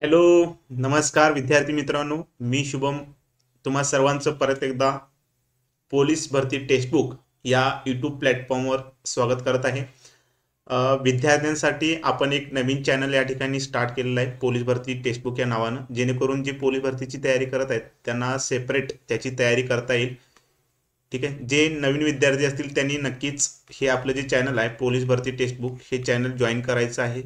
Hello. नमस्कार विद्यार्थी मित्रांनो, मी शुभम तुम्हा सर्वांचं परत एकदा पोलीस भरती टेक्स्टबुक या यूट्यूब प्लॅटफॉर्मवर स्वागत करत आहे. विद्यार्थ्यांसाठी आपण एक नवीन चॅनल या ठिकाणी स्टार्ट केलेलं आहे, पोलीस भरती टेक्स्टबुक या नावानं, जेणेकरून जे पोलीस भरतीची तयारी करत आहेत त्यांना सेपरेट त्याची तयारी करता येईल. ठीक आहे. जे नवीन विद्यार्थी असतील त्यांनी नक्कीच हे आपलं जे चॅनल आहे पोलीस भरती टेक्स्टबुक हे चॅनल जॉईन करायचं आहे.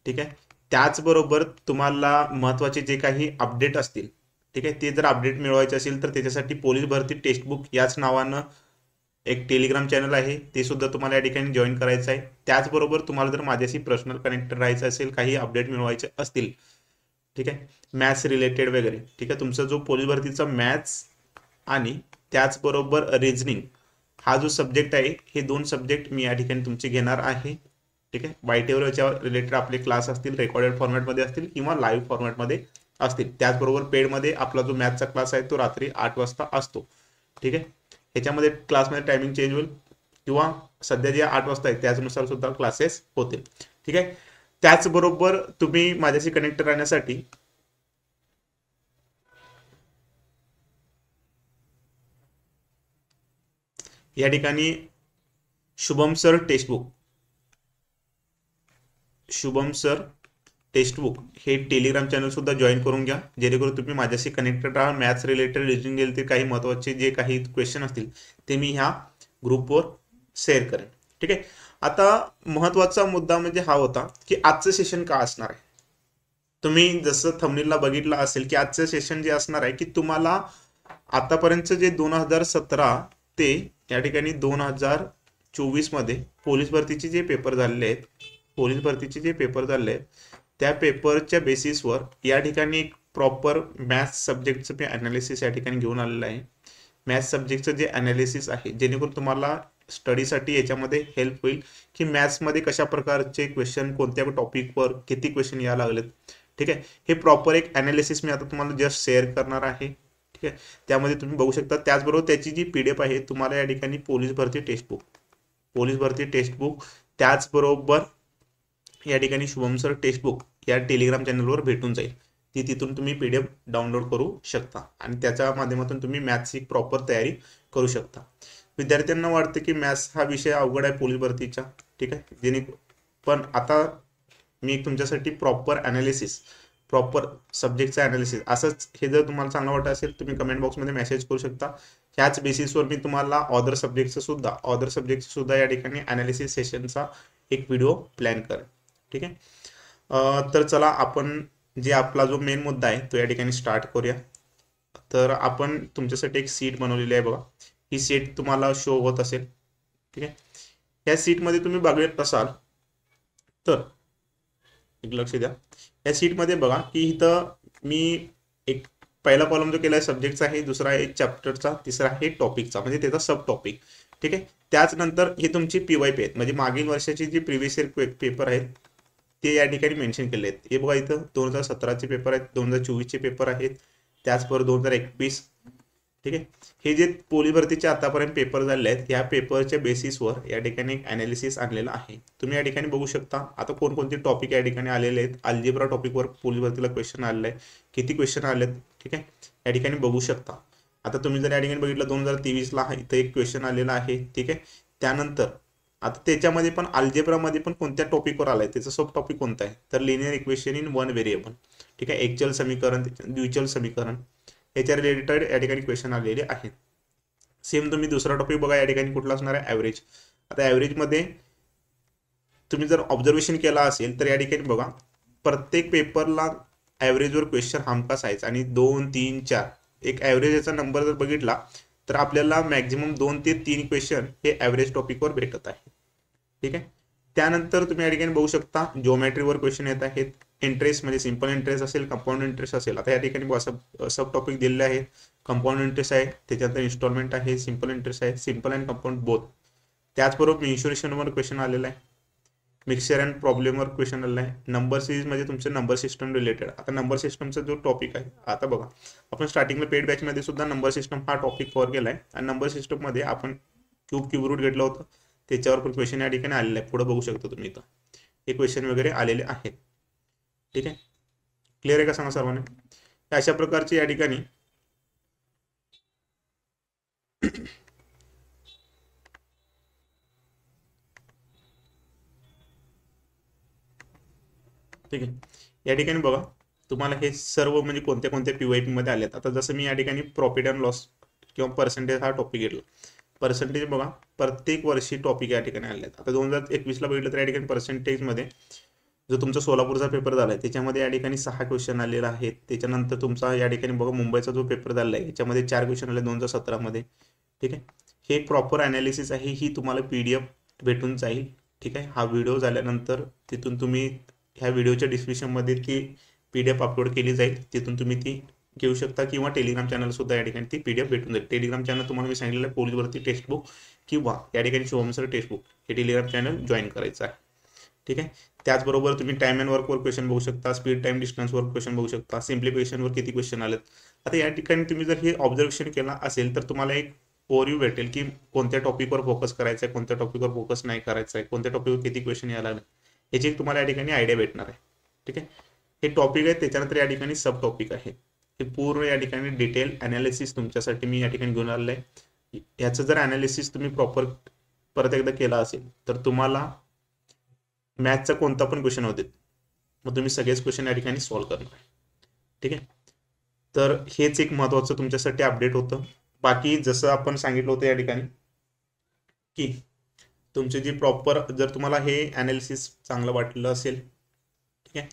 ठीक आहे. त्याचबरोबर तुम्हाला महत्त्वाचे जे काही अपडेट असतील, ठीक आहे, ते जर अपडेट मिळवायचे असेल तर त्याच्यासाठी पोलीस भरती टेक्स्टबुक याच नावानं एक टेलिग्राम चॅनल आहे, ते सुद्धा तुम्हाला या ठिकाणी जॉईन करायचं आहे. त्याचबरोबर तुम्हाला जर माझ्याशी पर्सनल कनेक्टेड राहायचं असेल, काही अपडेट मिळवायचे असतील, ठीक आहे, मॅथ्स रिलेटेड वगैरे, ठीक आहे, तुमचा जो पोलीस भरतीचा मॅथ्स आणि त्याचबरोबर रिझनिंग हा जो सब्जेक्ट आहे, हे दोन सब्जेक्ट मी या ठिकाणी तुमचे घेणार आहे. ठीक आहे. वायटेवर याच्यावर रिलेटेड आपले क्लास असतील, रेकॉर्डेड फॉर्मॅटमध्ये असतील किंवा लाईव्ह फॉर्मॅटमध्ये असतील. त्याचबरोबर पेडमध्ये आपला जो मॅथचा क्लास आहे तो रात्री 8 वाजता असतो. ठीक आहे. ह्याच्यामध्ये क्लासमध्ये टायमिंग चेंज होईल किंवा सध्या जे 8 वाजता आहे त्याचनुसार सुद्धा क्लासेस होतील. ठीक आहे. त्याचबरोबर तुम्ही माझ्याशी कनेक्ट राहण्यासाठी या ठिकाणी Shubham sir textbook Shubham sir textbook हे टेलिग्राम चॅनल सुद्धा जॉईन करून घ्या, जेणेकरून तुम्ही माझ्याशी कनेक्टेड राहा. मॅथ्स रिलेटेड, रिजनिंग रिलेटेड काही महत्त्वाचे जे काही क्वेश्चन असतील ते मी ह्या ग्रुपवर शेअर करेन. ठीक आहे. आता महत्त्वाचा मुद्दा म्हणजे हा होता की आजचं सेशन का असणार आहे. तुम्ही जसं थंबनेलला बघितलं असेल की आजचं सेशन जे असणार आहे की तुम्हाला आतापर्यंत जे 2017 ते या ठिकाणी 2024 मध्ये पोलीस भरतीचे जे पेपर झालेले आहेत, पोलीस भरतीचे जे पेपर झाले आहेत त्या पेपरच्या बेसिसवर या ठिकाणी एक प्रॉपर मॅथ्स सब्जेक्टचं मी अनालिसिस या ठिकाणी घेऊन आलेलं आहे. मॅथ्स सब्जेक्टचं जे अनालिसिस आहे, जेणेकरून तुम्हाला स्टडीसाठी याच्यामध्ये हेल्प होईल की मॅथ्समध्ये कशा प्रकारचे क्वेश्चन, कोणत्या टॉपिकवर किती क्वेश्चन यायला लागलेत. ठीक आहे. हे प्रॉपर एक अनालिसिस मी आता तुम्हाला जस्ट शेअर करणार आहे. ठीक आहे. त्यामध्ये तुम्ही बघू शकता. त्याचबरोबर त्याची जी PDF आहे तुम्हाला या ठिकाणी पोलीस भरती टेक्स्टबुक त्याचबरोबर या ठिकाणी शुभम सर टेक्स्टबुक या टेलिग्राम चॅनलवर भेटून जाईल. ती तिथून तुम्ही PDF डाउनलोड करू शकता आणि त्याच्या माध्यमातून तुम्ही मॅथ्सची प्रॉपर तयारी करू शकता. विद्यार्थ्यांना वाटते की मॅथ्स हा विषय अवघड आहे पोलीस भरतीचा. ठीक आहे. पण आता मी तुमच्यासाठी प्रॉपर अनालिसिस, प्रॉपर सब्जेक्टचा अनालिसिस असंच, हे जर तुम्हाला चांगलं वाटत असेल तुम्ही कमेंट बॉक्समध्ये मेसेज करू शकता. ह्याच बेसिसवर मी तुम्हाला ऑदर सब्जेक्टचं सुद्धा या ठिकाणी अनालिसिस सेशनचा एक व्हिडिओ प्लॅन करेन. ठीक आहे. तर चला आपण जे आपला जो मेन मुद्दा आहे तो या ठिकाणी स्टार्ट करूया. तर आपण तुमच्यासाठी एक सीट बनवलेली आहे बघा. ही सीट तुम्हाला शो होत असेल. ठीक आहे. या सीटमध्ये तुम्ही बघत असाल तर एक लक्ष द्या. या सीटमध्ये बघा की इथं मी एक पहिला कॉलम जो केला आहे सब्जेक्टचा आहे, दुसरा आहे चॅप्टरचा, तिसरा आहे टॉपिकचा म्हणजे त्याचा सब टॉपिक. ठीक आहे. त्याच नंतर हे तुमची PYP आहेत, म्हणजे मागील वर्षाची जी प्रिव्हियस इयर पेपर आहेत ते या ठिकाणी मेन्शन केले आहेत. हे बघा इथं 2017चे पेपर आहेत, 2024चे पेपर आहेत, त्याचबरोबर 2021. ठीक आहे. हे जे पोलीस भरतीचे आतापर्यंत पेपर झाले आहेत या पेपरच्या बेसिसवर या ठिकाणी एक अनालिसिस आणलेलं आहे. तुम्ही या ठिकाणी बघू शकता आता कोणकोणते टॉपिक या ठिकाणी आलेले आहेत. अल्जेब्रा टॉपिकवर पोलीस भरतीला क्वेश्चन आलेलं आहे, किती क्वेश्चन आलेत. ठीक आहे. या ठिकाणी बघू शकता. आता तुम्ही जर या ठिकाणी बघितलं 2023ला इथं एक क्वेश्चन आलेला आहे. ठीक आहे. त्यानंतर आता त्याच्यामध्ये पण अल्जेब्रामध्ये पण कोणत्या टॉपिकवर आलाय, त्याचं सब टॉपिक कोणता आहे तर linear equation in one variable. ठीक आहे. एक्चुअल समीकरण, द्विचल समीकरण याच्या रिलेटेड या ठिकाणी क्वेश्चन आलेले आहेत. सेम तुम्ही दुसरा टॉपिक बघा या ठिकाणी कुठला असणार आहे, ॲव्हरेज. आता ॲव्हरेजमध्ये तुम्ही जर ऑब्झर्वेशन केला असेल तर या ठिकाणी बघा प्रत्येक पेपरला ॲव्हरेजवर क्वेश्चन हमखास आहेच आणि 2, 3, 4 एक ॲव्हरेजचा नंबर जर बघितला तर आपल्याला मॅक्झिमम 2 ते 3 क्वेश्चन हे ॲव्हरेज टॉपिकवर भेटत आहे. ठीक आहे. त्यानंतर तुम्ही या ठिकाणी बघू शकता जिओमेट्रीवर क्वेश्चन येत आहेत. इंटरेस्ट म्हणजे सिंपल इंटरेस्ट असेल, कंपाऊंड इंटरेस्ट असेल. आता या ठिकाणी सब टॉपिक दिलेले आहेत. कंपाऊंड इंटरेस्ट आहे, त्याच्यानंतर इन्स्टॉलमेंट आहे, सिंपल इंटरेस्ट आहे, सिंपल अँड कंपाऊंड बोथ. त्याचबरोबर मेन्शुरेशनवर क्वेश्चन आलेला आहे. मिक्सचर अँड प्रॉब्लेमवर क्वेश्चन आलेला आहे. नंबर सिरीज म्हणजे तुमचं नंबर सिस्टम रिलेटेड. आता नंबर सिस्टमचा जो टॉपिक आहे, आता बघा आपण स्टार्टिंगला पेड बॅचमध्ये सुद्धा नंबर सिस्टम हा टॉपिक कव्हर केला आहे आणि नंबर सिस्टममध्ये आपण क्यूब रूट घेतलं होतं, त्याच्यावर पण क्वेश्चन या ठिकाणी आलेला आहे. पुढे बघू शकता तुम्ही इथं हे क्वेश्चन वगैरे आलेले आहेत. ठीक आहे. क्लिअर आहे का सांगा सर्वांनी? अशा प्रकारची या ठिकाणी ठीक आहे. या ठिकाणी बघा तुम्हाला हे सर्व म्हणजे कोणत्या कोणत्या PYP मध्ये आलेत. आता जसं मी या ठिकाणी प्रॉफिट अँड लॉस किंवा पर्सेंटेज हा टॉपिक घेतला. पर्सेंटेज बघा प्रत्येक वर्षी टॉपिक या ठिकाणी आले आहेत. आता 2021 ला बघितलं तर या ठिकाणी पर्सेंटेजमध्ये जो तुमचा सोलापूरचा पेपर झाला आहे त्याच्यामध्ये या ठिकाणी 6 क्वेश्चन आलेला आहेत. त्याच्यानंतर तुमचा या ठिकाणी बघा मुंबईचा जो पेपर झाला आहे याच्यामध्ये 4 क्वेश्चन आले 2017 मध्ये. ठीक आहे. हे प्रॉपर ॲनालिसिस आहे. ही तुम्हाला PDF भेटून जाईल. ठीक आहे. हा व्हिडिओ झाल्यानंतर तिथून तुम्ही ह्या व्हिडिओच्या डिस्क्रिप्शनमध्ये ती PDF अपलोड केली जाईल. तिथून तुम्ही ती घेऊ शकता किंवा टेलिग्राम चॅनल सुद्धा या ठिकाणी ती PDF भेटून जाईल. टेलिग्राम चॅनल तुम्हाला मी सांगितलेलं आहे पोलीस भरती टेक्स्टबुक किंवा या ठिकाणी शुभम सर टेक्स्टबुक हे टेलिग्राम चॅनल जॉईन करायचं आहे. ठीक आहे. त्याचबरोबर तुम्ही टाइम अँड वर्कवर क्वेश्चन बघू शकता, स्पीड टाइम डिस्टन्सवर क्वेश्चन बघू शकता, सिम्प्लिफिकेशनवर किती क्वेश्चन आलेत. आता या ठिकाणी तुम्ही जर हे ऑब्झर्वेशन केला असेल तर तुम्हाला एक ओव्हरव्ह्यू भेटेल की कोणत्या टॉपिकवर फोकस करायचा आहे, कोणत्या टॉपिकवर फोकस नाही करायचा आहे, कोणत्या टॉपिकवर किती क्वेश्चन यायला लागले याची तुम्हाला या ठिकाणी आयडिया भेटणार आहे. ठीक आहे. हे टॉपिक आहे. त्याच्यानंतर या ठिकाणी सब टॉपिक आहे. हे पूर्ण या ठिकाणी डिटेल ॲनालिसिस तुमच्यासाठी मी या ठिकाणी घेऊन आलेलं आहे. याचं जर ॲनालिसिस तुम्ही प्रॉपर परत एकदा केला असेल तर तुम्हाला मॅथचा कोणता पण क्वेश्चन होते मग तुम्ही सगळेच क्वेश्चन या ठिकाणी सॉल्व्ह करणार. ठीक आहे. तर हेच एक महत्त्वाचं तुमच्यासाठी अपडेट होतं. बाकी जसं आपण सांगितलं होतं या ठिकाणी की तुमचे जी प्रॉपर जर तुम्हाला हे ॲनालिसिस चांगलं वाटलं असेल ठीक आहे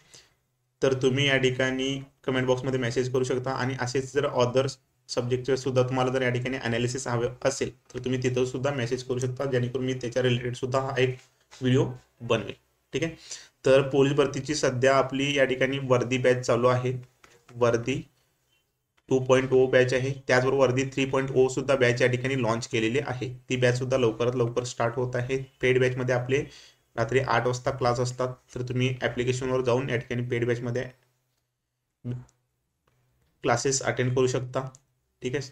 तर तुम्ही या ठिकाणी कमेंट बॉक्समध्ये मेसेज करू शकता. आणि असेच जर अदर सब्जेक्टचे सुद्धा तुम्हाला जर या ठिकाणी ॲनालिसिस हवे असेल तर तुम्ही तिथं सुद्धा मेसेज करू शकता जेणेकरून मी त्याच्या रिलेटेड सुद्धा हा एक व्हिडिओ बनवेल. ठीक आहे. तर पोलीस भरतीची सध्या आपली या ठिकाणी वर्दी बॅच चालू आहे. वर्दी 2.0 बॅच आहे. त्याचबरोबर वर्दी 3.0 सुद्धा बॅच या ठिकाणी लॉन्च केलेली आहे. ती बॅच सुद्धा लवकरात लवकर स्टार्ट होत आहे. पेड बॅचमध्ये आपले रात्री 8 वाजता क्लास असतात. तर तुम्ही ॲप्लिकेशनवर जाऊन या ठिकाणी पेड बॅचमध्ये क्लासेस अटेंड करू शकता. ठीक आहे.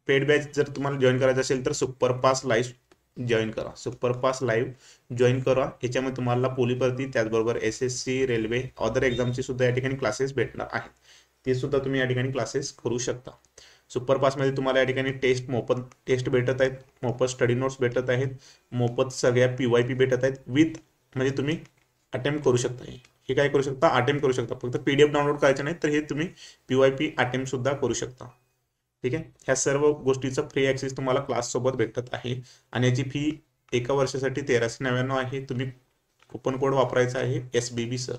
पेड बॅच जर तुम्हाला जॉईन करायचं असेल तर सुपरफास्ट लाईव्ह जॉईन करा. सुपरफास्ट लाईव्ह जॉईन करा. याच्यामध्ये तुम्हाला पोलीस भरती त्याचबरोबर SSC रेल्वे अदर एक्झामचे सुद्धा या ठिकाणी क्लासेस भेटणार आहेत. ते सुद्धा तुम्ही या ठिकाणी क्लासेस करू शकता. सुपरफास्टमध्ये तुम्हाला या ठिकाणी मोफत टेस्ट भेटत आहेत, मोफत स्टडी नोट्स भेटत आहेत, मोफत सगळ्या PYP भेटत आहेत विथ म्हणजे तुम्ही अटेम्प्ट करू शकता. हे काय करू शकता अटेम्प्ट करू शकता. फक्त PDF डाउनलोड करायचं नाही तर हे तुम्ही PYP अटेम्प्ट सुद्धा करू शकता. ठीक आहे. ह्या सर्व गोष्टीचा फ्री ॲक्सेस तुम्हाला क्लाससोबत भेटत आहे आणि याची फी एका वर्षासाठी 1399 आहे. तुम्ही कुपन कोड वापरायचा आहे SBB सर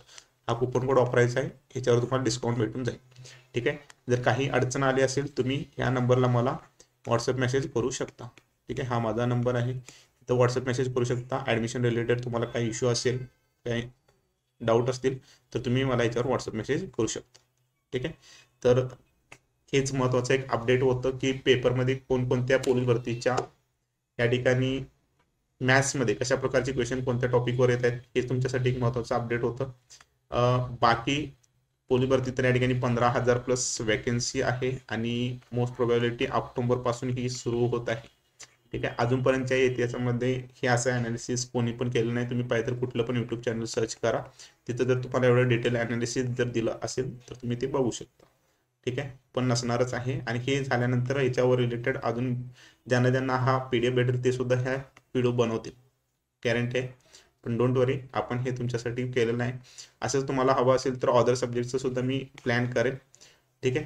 हा कुपन कोड वापरायचा आहे. ह्याच्यावर तुम्हाला डिस्काउंट भेटून जाईल. ठीक आहे. जर काही अडचण आली असेल तुम्ही ह्या नंबरला मला व्हॉट्सअप मेसेज करू शकता. ठीक आहे. हा माझा नंबर आहे. तर व्हॉट्सअप मेसेज करू शकता. ॲडमिशन रिलेटेड तुम्हाला काही इश्यू असेल काही डाऊट असतील तर तुम्ही मला याच्यावर व्हॉट्सअप मेसेज करू शकता. ठीक आहे. तर हेच महत्त्वाचं एक अपडेट होतं की पेपरमध्ये कोणकोणत्या पोलीस भरतीच्या या ठिकाणी मॅथ्समध्ये कशा प्रकारचे क्वेश्चन कोणत्या टॉपिकवर येत आहेत हे तुमच्यासाठी एक महत्त्वाचं अपडेट होतं. बाकी पोलीस भरती तर या ठिकाणी 15,000 प्लस वॅकन्सी आहे आणि मोस्ट प्रोबॅबिलिटी ऑक्टोबरपासून ही सुरू होत आहे. ठीक आहे. अजूनपर्यंतच्या इतिहासामध्ये हे असं ॲनालिसिस कोणी पण केलं नाही. तुम्ही पाहिजे तर कुठलं पण यूट्यूब चॅनल सर्च करा. तिथं जर तुम्हाला एवढं डिटेल ॲनालिसिस जर दिलं असेल तर तुम्ही ते बघू शकता. ठीक आहे. पण नसणारच आहे. आणि हे झाल्यानंतर याच्यावर रिलेटेड अजून ज्यांना ज्यांना हा PDF भेटेल ते सुद्धा ह्या व्हिडिओ बनवतील गॅरंटी आहे. पण डोंट वरी आपण हे तुमच्यासाठी केलेलं आहे. असंच तुम्हाला हवं असेल तर अदर सब्जेक्टचं सुद्धा मी प्लॅन करेन. ठीक आहे.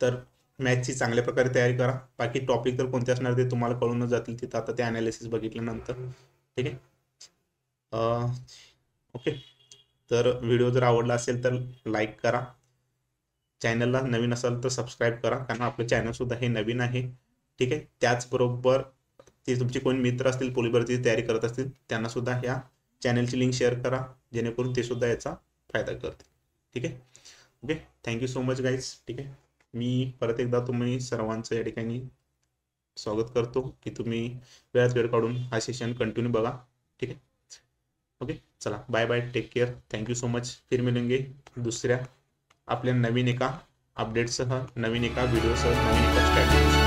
तर मॅथची चांगल्या प्रकारे तयारी करा. बाकी टॉपिक तर कोणते असणार ते तुम्हाला कळूनच जातील तिथं आता ते ॲनालिसिस बघितल्यानंतर. ठीक आहे. ओके. तर व्हिडिओ जर आवडला असेल तर लाईक करा. चॅनलला नवीन असाल तर सबस्क्राईब करा कारण आपलं चॅनलसुद्धा हे नवीन आहे. ठीक आहे. त्याचबरोबर ते तुमचे कोणी मित्र असतील पोलीस भरतीची तयारी करत असतील त्यांना सुद्धा ह्या चॅनलची लिंक शेअर करा जेणेकरून ते सुद्धा याचा फायदा करतील. ठीक आहे. Okay. Thank you so much guys. ठीक आहे. मी परत एकदा तुम्ही सर्वांचं या ठिकाणी स्वागत करतो की तुम्ही वेळात वेळ काढून हा सेशन कंटिन्यू बघा. ठीक आहे. ओके. चला bye bye. Take care. Thank you so much. फिर मिलेंगे दुसऱ्या आपल्या नवीन एका अपडेटसह नवीन एका व्हिडिओसह नवीन एका स्ट्रॅटेजी.